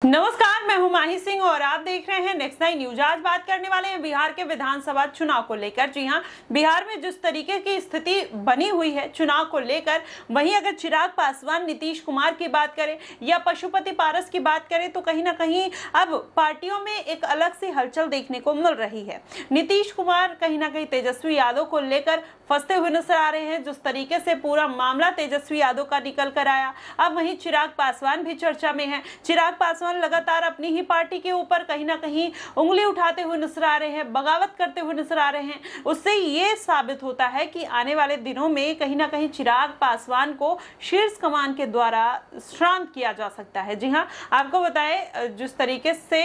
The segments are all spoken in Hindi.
नमस्कार, मैं हूं माही सिंह और आप देख रहे हैं नेक्स्ट 9 न्यूज। आज बात करने वाले हैं बिहार के विधानसभा चुनाव को लेकर। जी हां, बिहार में जिस तरीके की स्थिति बनी हुई है चुनाव को लेकर, वहीं अगर चिराग पासवान, नीतीश कुमार की बात करें या पशुपति पारस की बात करें तो कहीं ना कहीं अब पार्टियों में एक अलग सी हलचल देखने को मिल रही है। नीतीश कुमार कहीं ना कहीं तेजस्वी यादव को लेकर फंसते हुए नजर आ रहे हैं। जिस तरीके से पूरा मामला तेजस्वी यादव का निकल कर आया, अब वहीं चिराग पासवान भी चर्चा में है। चिराग पासवान लगातार अपनी ही पार्टी के ऊपर कहीं ना कहीं उंगली उठाते हुए नजर आ रहे हैं, बगावत करते हुए नजर आ रहे हैं। उससे ये साबित होता है कि आने वाले दिनों में कहीं ना कहीं चिराग पासवान को शीर्ष कमान के द्वारा शांत किया जा सकता है। जी हाँ, आपको बताएं, जिस तरीके से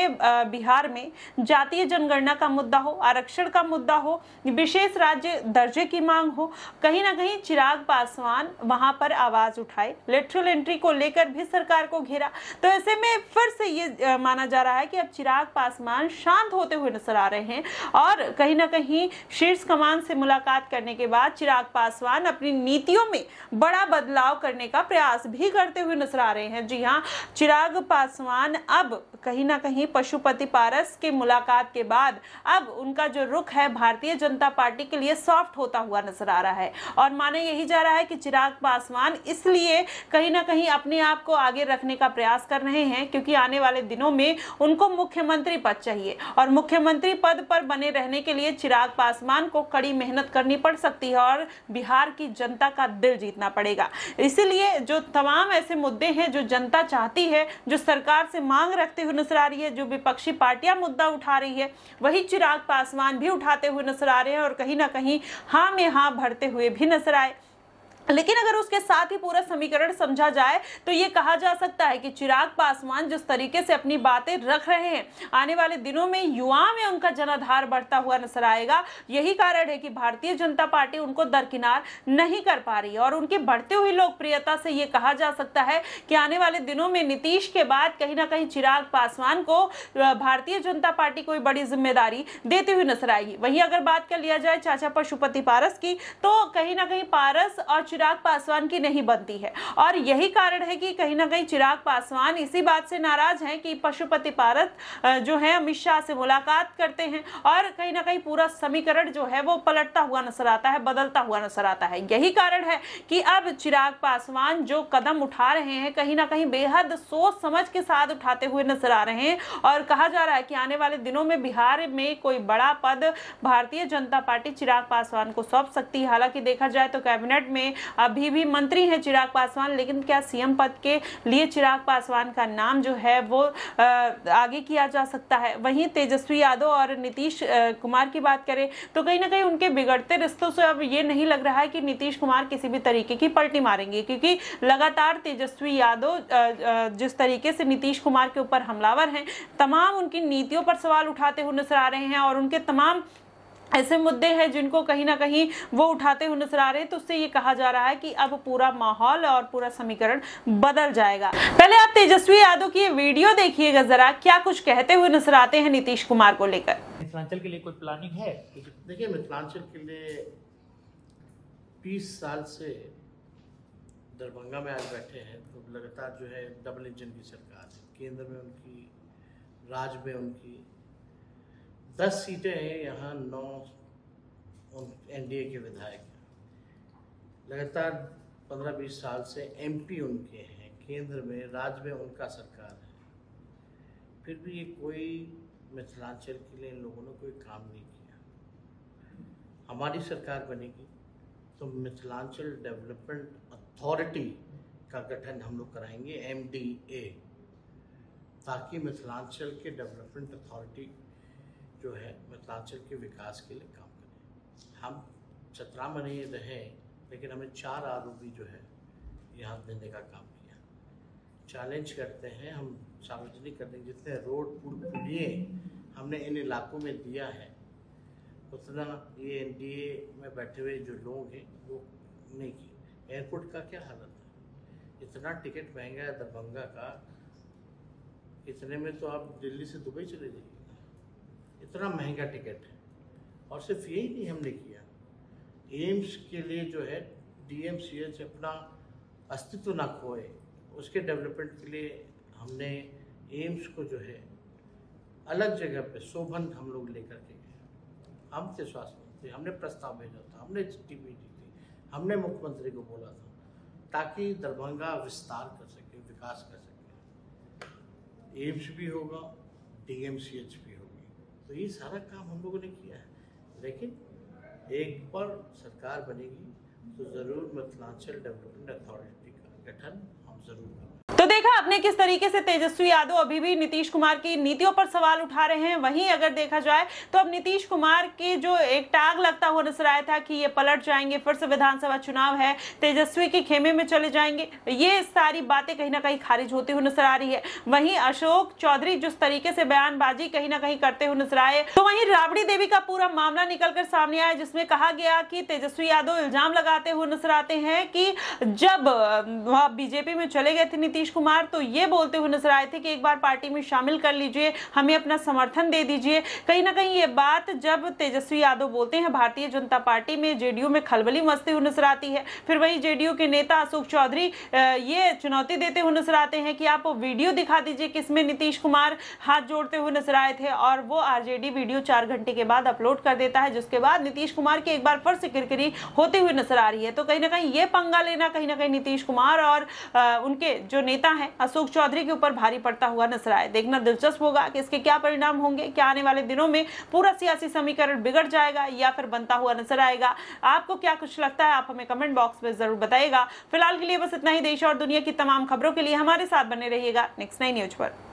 बिहार में जातीय जनगणना का मुद्दा हो, आरक्षण का मुद्दा हो, विशेष राज्य दर्जे की मांग हो, कहीं ना कहीं चिराग पासवान वहां पर आवाज उठाए, लेटरल एंट्री को लेकर भी सरकार को घेरा। तो ऐसे में फिर से ये माना जा रहा है कि अब चिराग पासवान शांत होते हुए नजर आ रहे हैं और कहीं ना कहीं शीर्ष कमान से मुलाकात करने के बाद चिराग पासवान अपनी नीतियों में बड़ा बदलाव करने का प्रयास भी करते हुए नजर आ रहे हैं। जी हाँ, चिराग पासवान अब कहीं ना कहीं पशुपति पारस के मुलाकात के बाद अब उनका जो रुख है भारतीय जनता पार्टी के लिए सॉफ्ट होता हुआ नजर आ रहा है और माना यही जा रहा है कि चिराग पासवान इसलिए कहीं ना कहीं अपने आप को आगे रखने का प्रयास कर रहे हैं क्योंकि आने वाले दिनों में उनको मुख्यमंत्री पद चाहिए और मुख्यमंत्री पद पर बने रहने के लिए चिराग पासवान को कड़ी मेहनत करनी पड़ सकती है और बिहार की जनता का दिल जीतना पड़ेगा। इसीलिए जो तमाम ऐसे मुद्दे हैं जो जनता चाहती है, जो सरकार से मांग रखते हुए नजर आ रही है, जो विपक्षी पार्टियां मुद्दा उठा रही है, वही चिराग पासवान भी उठाते हुए नजर आ रहे हैं और कहीं ना कहीं हाँ में हाँ भरते हुए भी नजर आए। लेकिन अगर उसके साथ ही पूरा समीकरण समझा जाए तो ये कहा जा सकता है कि चिराग पासवान जिस तरीके से अपनी बातें रख रहे हैं, आने वाले दिनों में युवा में उनका जनाधार बढ़ता हुआ नजर आएगा। यही कारण है कि भारतीय जनता पार्टी उनको दरकिनार नहीं कर पा रही है और उनकी बढ़ती हुई लोकप्रियता से ये कहा जा सकता है कि आने वाले दिनों में नीतीश के बाद कहीं ना कहीं चिराग पासवान को भारतीय जनता पार्टी कोई बड़ी जिम्मेदारी देती हुई नजर आएगी। वहीं अगर बात कर लिया जाए चाचा पशुपति पारस की, तो कहीं ना कहीं पारस और चिराग पासवान की नहीं बनती है और यही कारण है कि कहीं ना कहीं चिराग पासवान इसी बात से नाराज हैं कि पशुपति पारस जो है अमित शाह से मुलाकात करते हैं और कहीं ना कहीं पूरा समीकरण जो है वो पलटता हुआ नजर आता है, बदलता हुआ नजर आता है। यही कारण है कि अब चिराग पासवान जो कदम उठा रहे हैं कहीं ना कहीं बेहद सोच समझ के साथ उठाते हुए नजर आ रहे हैं और कहा जा रहा है कि आने वाले दिनों में बिहार में कोई बड़ा पद भारतीय जनता पार्टी चिराग पासवान को सौंप सकती है। हालांकि देखा जाए तो कैबिनेट में अभी भी मंत्री हैं चिराग पासवान, लेकिन क्या सीएम पद के लिए चिराग पासवान का नाम जो है वो आगे किया जा सकता है। वहीं तेजस्वी यादव और नीतीश कुमार की बात करें तो कहीं ना कहीं उनके बिगड़ते रिश्तों से अब ये नहीं लग रहा है कि नीतीश कुमार किसी भी तरीके की पलटी मारेंगे, क्योंकि लगातार तेजस्वी यादव जिस तरीके से नीतीश कुमार के ऊपर हमलावर हैं, तमाम उनकी नीतियों पर सवाल उठाते हुए नजर आ रहे हैं और उनके तमाम ऐसे मुद्दे हैं जिनको कहीं ना कहीं वो उठाते हुए नजर आ रहे हैं। तो उससे ये कहा जा रहा है कि अब पूरा माहौल और पूरा समीकरण बदल जाएगा। पहले आप तेजस्वी यादव की ये वीडियो देखिएगा जरा, क्या कुछ कहते हुए नजर आते हैं नीतीश कुमार को लेकर। मिथिलांचल के लिए कोई प्लानिंग है? देखिए, मिथिलांचल के लिए 20 साल से दरभंगा में आज बैठे हैं तो लगातार जो है डबल इंजन की सरकार है। केंद्र में उनकी, राज्य में उनकी 10 सीटें हैं, यहाँ 9 एनडीए के विधायक हैं। लगातार 15-20 साल से एमपी उनके हैं, केंद्र में, राज्य में उनका सरकार है। फिर भी ये कोई मिथिलांचल के लिए इन लोगों ने कोई काम नहीं किया। हमारी सरकार बनेगी तो मिथिलांचल डेवलपमेंट अथॉरिटी का गठन हम लोग कराएंगे, MDA, ताकि मिथिलांचल के डेवलपमेंट अथॉरिटी जो है मिथिलांचल के विकास के लिए काम करें। हम 17 महीने रहे लेकिन हमें 4 आरोपी जो है यहाँ देने का काम किया। चैलेंज करते हैं, हम सार्वजनिक करते हैं, जितने रोड पुलिये हमने इन इलाकों में दिया है उतना ये एनडीए में बैठे हुए जो लोग हैं वो नहीं किए। एयरपोर्ट का क्या हालत है, इतना टिकट महंगा है दरभंगा का, इतने में तो आप दिल्ली से दुबई चले जाइए, इतना महंगा टिकट है। और सिर्फ यही नहीं हमने किया, एम्स के लिए जो है DMCH अपना अस्तित्व ना खोए उसके डेवलपमेंट के लिए हमने एम्स को जो है अलग जगह पे शोभन हम लोग लेकर के गए। हम थे स्वास्थ्य मंत्री, हमने प्रस्ताव भेजा था, हमने चिट्ठी भेजी थी, हमने मुख्यमंत्री को बोला था ताकि दरभंगा विस्तार कर सके, विकास कर सके। एम्स भी होगा, DMCH भी होगी, तो ये सारा काम हम लोगों ने किया है। लेकिन एक बार सरकार बनेगी तो ज़रूर मिथिलांचल डेवलपमेंट अथॉरिटी का गठन हम ज़रूर करेंगे। तो देखा आपने किस तरीके से तेजस्वी यादव अभी भी नीतीश कुमार की नीतियों पर सवाल उठा रहे हैं। वहीं अगर देखा जाए तो अब नीतीश कुमार की जो एक टाग लगता हुआ नजर आया था कि ये पलट जाएंगे, फिर से विधानसभा चुनाव है, तेजस्वी के खेमे में चले जाएंगे, ये सारी बातें कहीं ना कहीं खारिज होती हुई नजर आ रही है। वहीं अशोक चौधरी जिस तरीके से बयानबाजी कहीं ना कहीं करते हुए नजर आए, तो वहीं राबड़ी देवी का पूरा मामला निकलकर सामने आया, जिसमें कहा गया कि तेजस्वी यादव इल्जाम लगाते हुए नजर आते हैं कि जब वह बीजेपी में चले गए थे नीतीश कुमार, तो ये बोलते हुए नजर आए थे कि एक बार पार्टी में शामिल कर लीजिए, हमें अपना समर्थन दे दीजिए। कहीं ना कहीं ये बात जब तेजस्वी यादव बोलते हैं, भारतीय जनता पार्टी में, जेडीयू में खलबली मचते हुए नजर आती है। फिर वही जेडीयू के नेता अशोक चौधरी ये चुनौती देते हुए नजर आते हैं कि आप वीडियो दिखा दीजिए किसमें नीतीश कुमार हाथ जोड़ते हुए नजर आए थे, और वो आरजेडी वीडियो 4 घंटे के बाद अपलोड कर देता है, जिसके बाद नीतीश कुमार की एक बार फिर से किरकिरी होती हुई नजर आ रही है। तो कहीं ना कहीं ये पंगा लेना कहीं ना कहीं नीतीश कुमार और उनके जो नेता हैं अशोक चौधरी के ऊपर भारी पड़ता हुआ नजर आए। देखना दिलचस्प होगा कि इसके क्या परिणाम होंगे, क्या आने वाले दिनों में पूरा सियासी समीकरण बिगड़ जाएगा या फिर बनता हुआ नजर आएगा। आपको क्या कुछ लगता है, आप हमें कमेंट बॉक्स में जरूर बताइएगा। फिलहाल के लिए बस इतना ही। देश और दुनिया की तमाम खबरों के लिए हमारे साथ बने रहिएगा नेक्स्ट 9 न्यूज पर।